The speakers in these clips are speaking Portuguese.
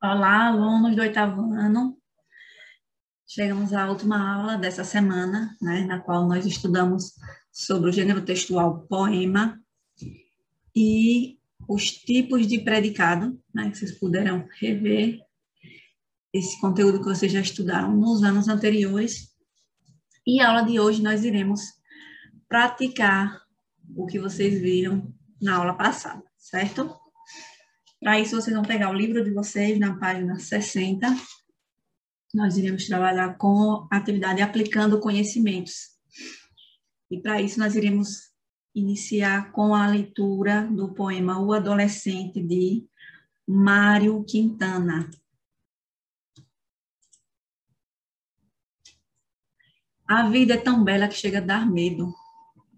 Olá, alunos do oitavo ano. Chegamos à última aula dessa semana, né, na qual nós estudamos sobre o gênero textual poema e os tipos de predicado, né, que vocês puderam rever esse conteúdo que vocês já estudaram nos anos anteriores. E a aula de hoje nós iremos praticar o que vocês viram na aula passada, certo? Para isso, vocês vão pegar o livro de vocês na página 60. Nós iremos trabalhar com a atividade aplicando conhecimentos. E para isso nós iremos iniciar com a leitura do poema O Adolescente, de Mário Quintana. A vida é tão bela que chega a dar medo.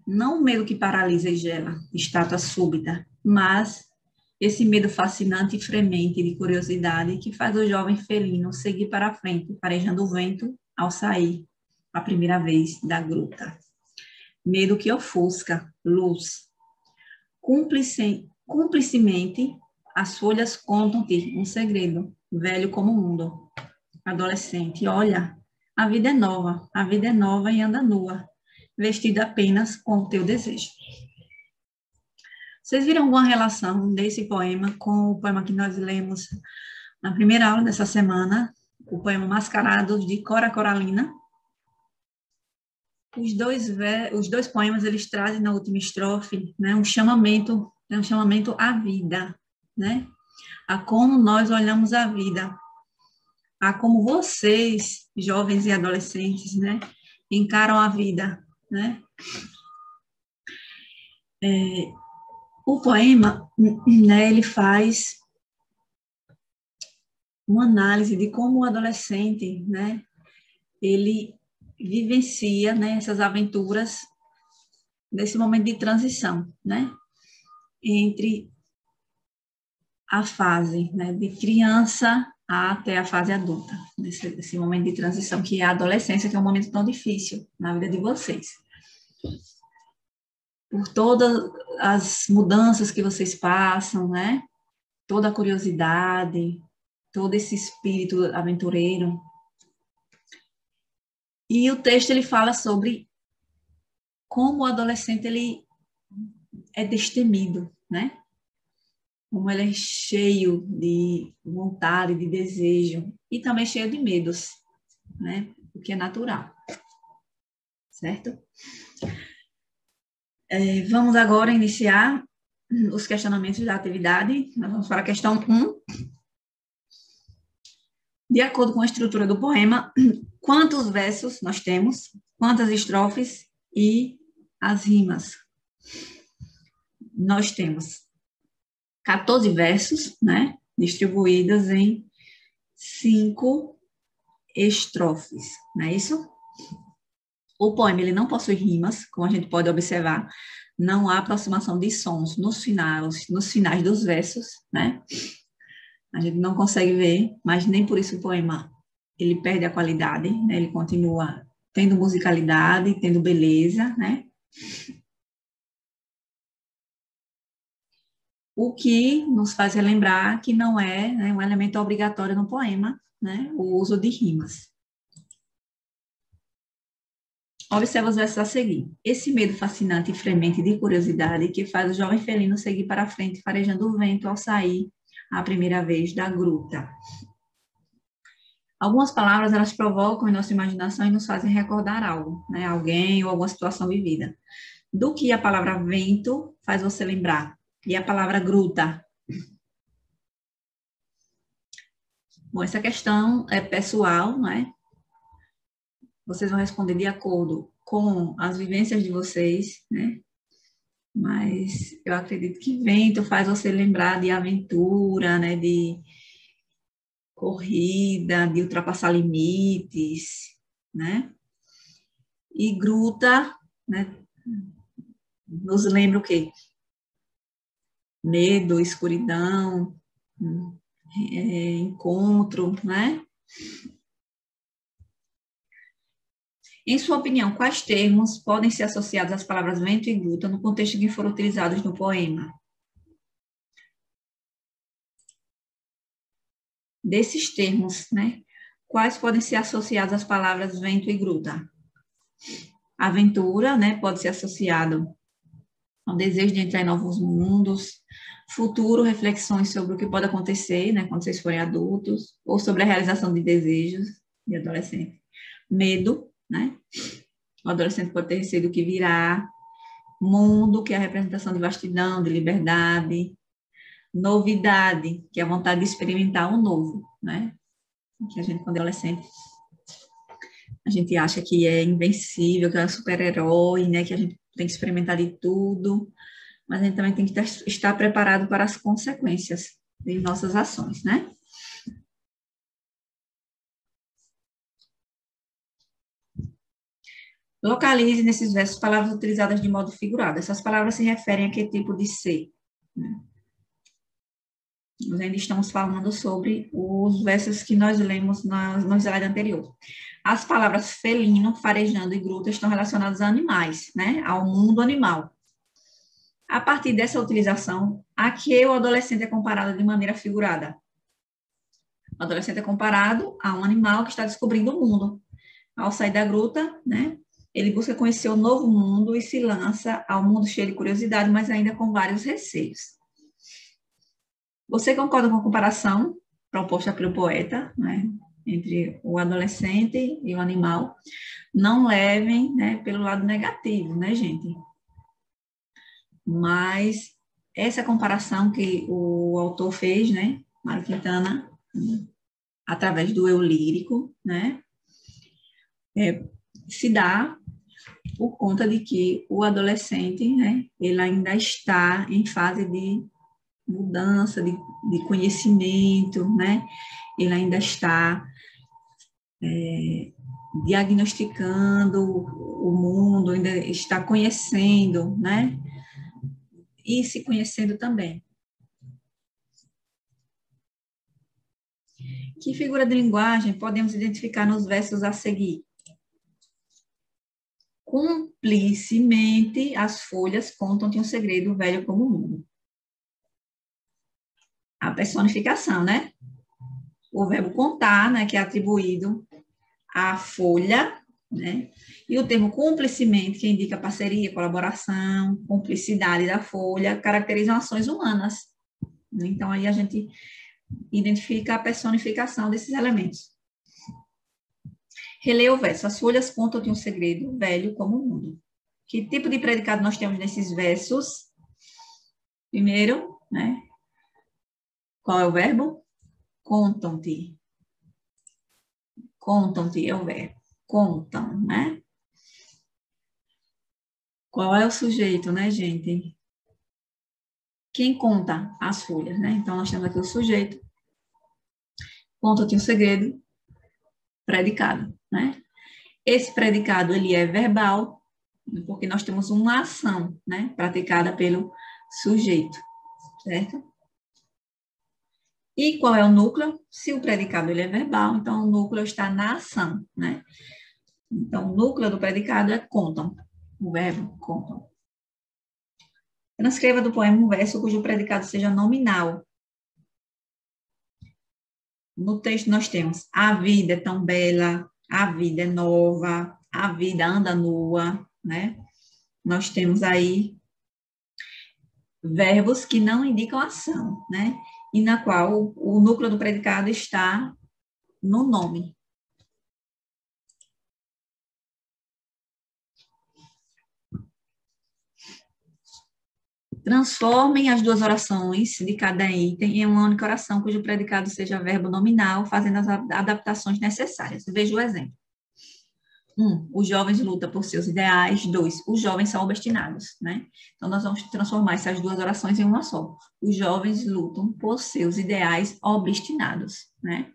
Não o medo que paralisa e gela, estátua súbita, mas esse medo fascinante e fremente de curiosidade que faz o jovem felino seguir para a frente, farejando o vento ao sair a primeira vez da gruta. Medo que ofusca, luz. Cúmplicemente, as folhas contam-te um segredo, velho como o mundo. Adolescente, olha, a vida é nova e anda nua, vestida apenas com o teu desejo. Vocês viram alguma relação desse poema com o poema que nós lemos na primeira aula dessa semana, o poema Mascarados, de Cora Coralina? Os dois poemas, eles trazem na última estrofe, né, um chamamento à vida, né? A como nós olhamos a vida, a como vocês, jovens e adolescentes, né, encaram a vida, né? O poema, né, ele faz uma análise de como o adolescente, né, ele vivencia, né, essas aventuras nesse momento de transição, né, entre a fase, né, de criança até a fase adulta, desse momento de transição, que é a adolescência, que é um momento tão difícil na vida de vocês. Por todas as mudanças que vocês passam, né, toda a curiosidade, todo esse espírito aventureiro. E o texto, ele fala sobre como o adolescente, ele é destemido, né? Como ele é cheio de vontade, de desejo, e também cheio de medos, né? O que é natural, certo? Vamos agora iniciar os questionamentos da atividade. Nós vamos para a questão 1. De acordo com a estrutura do poema, quantos versos nós temos, quantas estrofes e as rimas? Nós temos 14 versos, né, distribuídas em 5 estrofes, não é isso? O poema, ele não possui rimas, como a gente pode observar, não há aproximação de sons nos finais dos versos, né? A gente não consegue ver, mas nem por isso o poema, ele perde a qualidade, né? Ele continua tendo musicalidade, tendo beleza, né? O que nos faz relembrar que não é, né, um elemento obrigatório no poema, né, o uso de rimas. Observa os versos a seguir. Esse medo fascinante e fremente de curiosidade que faz o jovem felino seguir para a frente, farejando o vento ao sair a primeira vez da gruta. Algumas palavras, elas provocam em nossa imaginação e nos fazem recordar algo, né, alguém ou alguma situação vivida. Do que a palavra vento faz você lembrar? E a palavra gruta? Bom, essa questão é pessoal, não é? Vocês vão responder de acordo com as vivências de vocês, né? Mas eu acredito que vento faz você lembrar de aventura, né? De corrida, de ultrapassar limites, né? E gruta, né? Nos lembra o quê? Medo, escuridão, encontro, né? Em sua opinião, quais termos podem ser associados às palavras vento e gruta no contexto em que foram utilizados no poema? desses termos, né? Quais podem ser associados às palavras vento e gruta? Aventura, né? Pode ser associado ao desejo de entrar em novos mundos. Futuro, reflexões sobre o que pode acontecer, né? Quando vocês forem adultos. Ou sobre a realização de desejos de adolescente. Medo, né? O adolescente pode ter receio do que virá. Mundo, que é a representação de vastidão, de liberdade. Novidade, que é a vontade de experimentar o novo, né? Que a gente, quando é adolescente, a gente acha que é invencível, que é um super-herói, né? Que a gente tem que experimentar de tudo, mas a gente também tem que estar preparado para as consequências de nossas ações, né? Localize nesses versos palavras utilizadas de modo figurado. Essas palavras se referem a que tipo de ser? Nós ainda estamos falando sobre os versos que nós lemos no slide anterior. As palavras felino, farejando e gruta estão relacionadas a animais, né? Ao mundo animal. A partir dessa utilização, a que o adolescente é comparado de maneira figurada? O adolescente é comparado a um animal que está descobrindo o mundo. Ao sair da gruta, né? Ele busca conhecer o novo mundo e se lança ao mundo cheio de curiosidade, mas ainda com vários receios. Você concorda com a comparação proposta pelo poeta, né, entre o adolescente e o animal? Não levem, né, pelo lado negativo, né, gente? Mas essa comparação que o autor fez, né, Mário Quintana, através do eu lírico, né, se dá por conta de que o adolescente, né, ele ainda está em fase de mudança, de conhecimento, né? Ele ainda está diagnosticando o mundo, ainda está conhecendo, né? E se conhecendo também. Que figura de linguagem podemos identificar nos versos a seguir? Cumplicemente as folhas contam-te um segredo velho como o mundo. A personificação, né? O verbo contar, né, que é atribuído à folha, né? E o termo cumplicemente, que indica parceria, colaboração, cumplicidade da folha, caracterizam ações humanas. Então, aí a gente identifica a personificação desses elementos. Releia o verso. As folhas contam-te um segredo velho como o mundo. Que tipo de predicado nós temos nesses versos? Primeiro, né? Qual é o verbo? Contam-te. Contam-te é o verbo. Contam, né? Qual é o sujeito, né, gente? Quem conta as folhas, né? Então, nós temos aqui o sujeito. Conta-te um segredo. Predicado, né? Esse predicado, ele é verbal, porque nós temos uma ação, né? Praticada pelo sujeito, certo? E qual é o núcleo? Se o predicado ele é verbal, então o núcleo está na ação, né? Então, o núcleo do predicado é contam, o verbo contam. Transcreva do poema um verso cujo predicado seja nominal. No texto nós temos: a vida é tão bela, a vida é nova, a vida anda nua, né? Nós temos aí verbos que não indicam ação, né? E na qual o núcleo do predicado está no nome. Transformem as duas orações de cada item em uma única oração cujo predicado seja verbo nominal, fazendo as adaptações necessárias. Veja o exemplo. 1. Os jovens lutam por seus ideais. 2. Os jovens são obstinados, né? Então, nós vamos transformar essas duas orações em uma só. Os jovens lutam por seus ideais obstinados, né?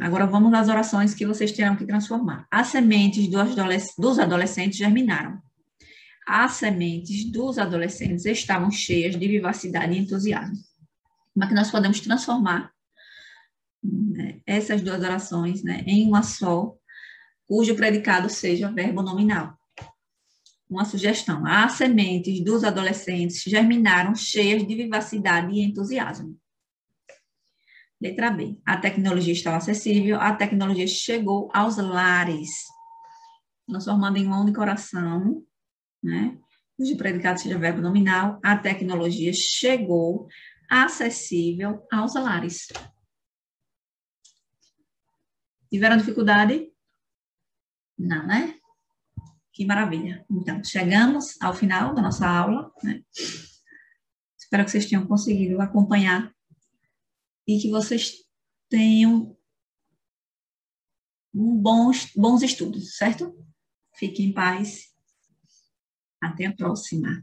Agora, vamos às orações que vocês terão que transformar. As sementes dos adolescentes germinaram. As sementes dos adolescentes estavam cheias de vivacidade e entusiasmo. Como é que nós podemos transformar, né, essas duas orações, né, em uma só, cujo predicado seja verbo nominal? Uma sugestão: as sementes dos adolescentes germinaram cheias de vivacidade e entusiasmo. Letra B. A tecnologia estava acessível, a tecnologia chegou aos lares, transformando em uma única oração, né? Cujo predicado seja verbo nominal, a tecnologia chegou acessível aos lares. Tiveram dificuldade? Não, né? Que maravilha. Então, chegamos ao final da nossa aula, né? Espero que vocês tenham conseguido acompanhar e que vocês tenham bons estudos, certo? Fiquem em paz. Até a próxima.